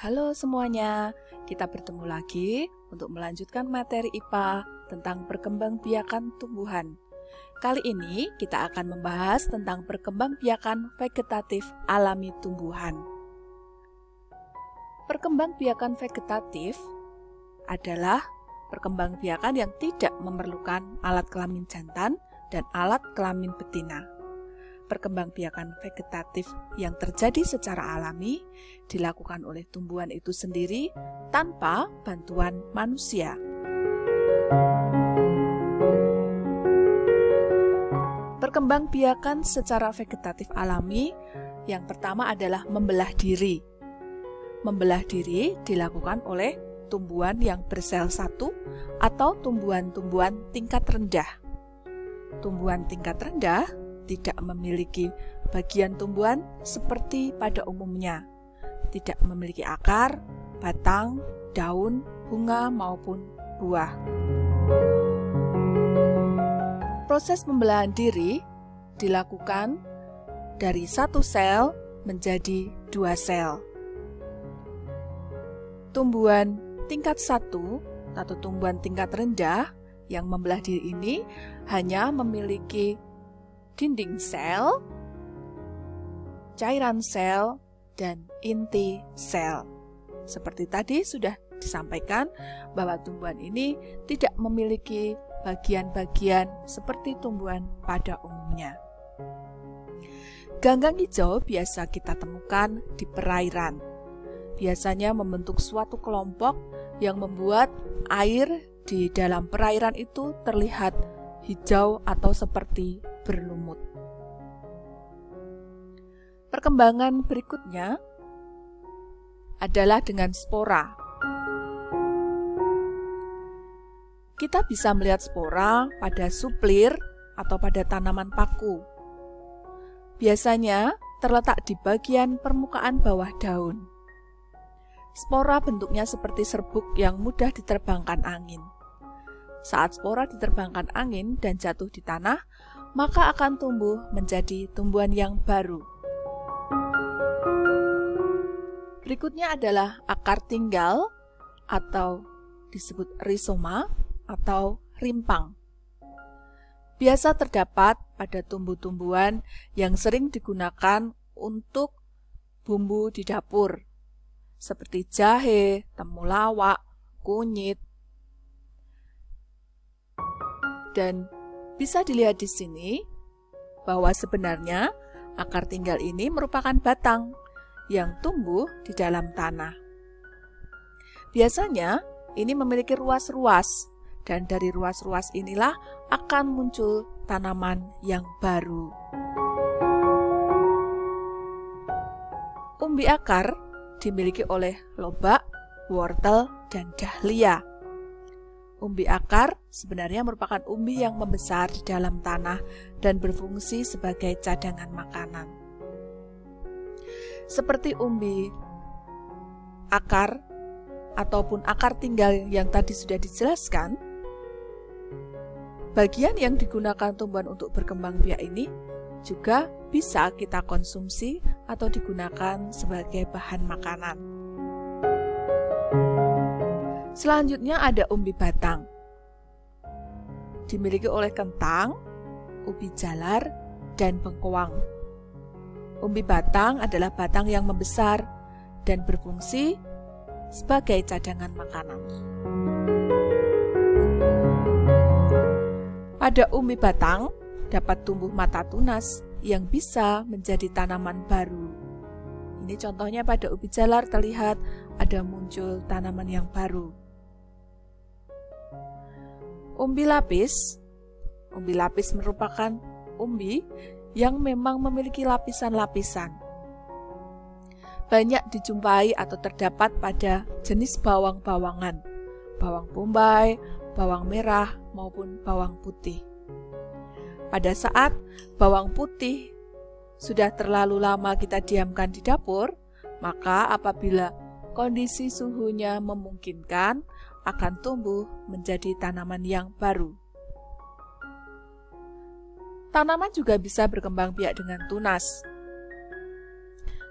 Halo semuanya, kita bertemu lagi untuk melanjutkan materi IPA tentang perkembangbiakan tumbuhan. Kali ini kita akan membahas tentang perkembangbiakan vegetatif alami tumbuhan. Perkembangbiakan vegetatif adalah perkembangbiakan yang tidak memerlukan alat kelamin jantan dan alat kelamin betina. Perkembangbiakan vegetatif yang terjadi secara alami dilakukan oleh tumbuhan itu sendiri tanpa bantuan manusia. Perkembangbiakan secara vegetatif alami yang pertama adalah membelah diri. Membelah diri dilakukan oleh tumbuhan yang bersel satu atau tumbuhan-tumbuhan tingkat rendah. Tumbuhan tingkat rendah tidak memiliki bagian tumbuhan seperti pada umumnya. Tidak memiliki akar, batang, daun, bunga maupun buah. Proses pembelahan diri dilakukan dari satu sel menjadi dua sel. Tumbuhan tingkat satu atau tumbuhan tingkat rendah yang membelah diri ini hanya memiliki dinding sel, cairan sel, dan inti sel. Seperti tadi sudah disampaikan bahwa tumbuhan ini tidak memiliki bagian-bagian seperti tumbuhan pada umumnya. Ganggang hijau biasa kita temukan di perairan. Biasanya membentuk suatu kelompok yang membuat air di dalam perairan itu terlihat hijau atau seperti berlumut. Perkembangan berikutnya adalah dengan spora. Kita bisa melihat spora pada suplir atau pada tanaman paku. Biasanya terletak di bagian permukaan bawah daun. Spora bentuknya seperti serbuk yang mudah diterbangkan angin. Saat spora diterbangkan angin dan jatuh di tanah, maka akan tumbuh menjadi tumbuhan yang baru. Berikutnya adalah akar tinggal atau disebut rizoma atau rimpang. Biasa terdapat pada tumbuh-tumbuhan yang sering digunakan untuk bumbu di dapur, seperti jahe, temulawak, kunyit. Dan bisa dilihat di sini bahwa sebenarnya akar tinggal ini merupakan batang yang tumbuh di dalam tanah. Biasanya ini memiliki ruas-ruas dan dari ruas-ruas inilah akan muncul tanaman yang baru. Umbi akar dimiliki oleh lobak, wortel, dan dahlia. Umbi akar sebenarnya merupakan umbi yang membesar di dalam tanah dan berfungsi sebagai cadangan makanan. Seperti umbi akar ataupun akar tinggal yang tadi sudah dijelaskan, bagian yang digunakan tumbuhan untuk berkembang biak ini juga bisa kita konsumsi atau digunakan sebagai bahan makanan. Selanjutnya ada umbi batang. Dimiliki oleh kentang, ubi jalar, dan bengkoang. Umbi batang adalah batang yang membesar dan berfungsi sebagai cadangan makanan. Pada umbi batang dapat tumbuh mata tunas yang bisa menjadi tanaman baru. Ini contohnya pada ubi jalar terlihat ada muncul tanaman yang baru. Umbi lapis merupakan umbi yang memang memiliki lapisan-lapisan. Banyak dijumpai atau terdapat pada jenis bawang-bawangan, bawang bombay, bawang merah, maupun bawang putih. Pada saat bawang putih sudah terlalu lama kita diamkan di dapur, maka apabila kondisi suhunya memungkinkan, akan tumbuh menjadi tanaman yang baru. Tanaman juga bisa berkembang biak dengan tunas.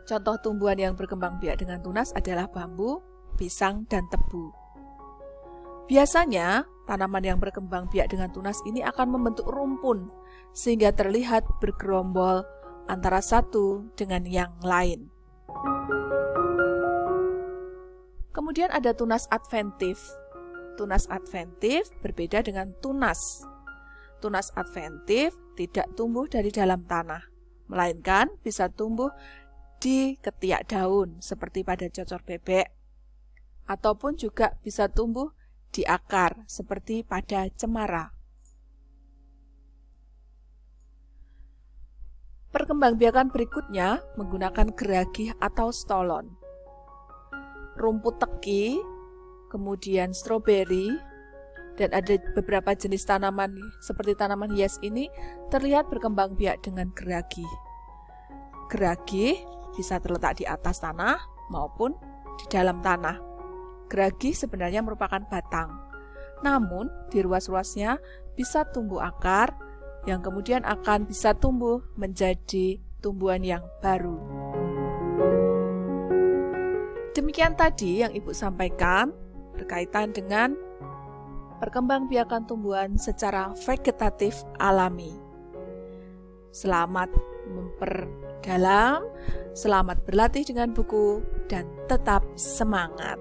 Contoh tumbuhan yang berkembang biak dengan tunas adalah bambu, pisang, dan tebu. Biasanya, tanaman yang berkembang biak dengan tunas ini akan membentuk rumpun, sehingga terlihat bergerombol antara satu dengan yang lain. Kemudian ada tunas adventif. Tunas adventif berbeda dengan tunas. Tunas adventif tidak tumbuh dari dalam tanah, melainkan bisa tumbuh di ketiak daun seperti pada cocor bebek, ataupun juga bisa tumbuh di akar seperti pada cemara. Perkembangbiakan berikutnya menggunakan geragih atau stolon. Rumput teki, kemudian stroberi, dan ada beberapa jenis tanaman seperti tanaman hias ini terlihat berkembang biak dengan geragih. Geragih bisa terletak di atas tanah maupun di dalam tanah. Geragih sebenarnya merupakan batang, namun di ruas-ruasnya bisa tumbuh akar yang kemudian akan bisa tumbuh menjadi tumbuhan yang baru. Demikian tadi yang Ibu sampaikan berkaitan dengan perkembangbiakan tumbuhan secara vegetatif alami. Selamat memperdalam, selamat berlatih dengan buku, dan tetap semangat.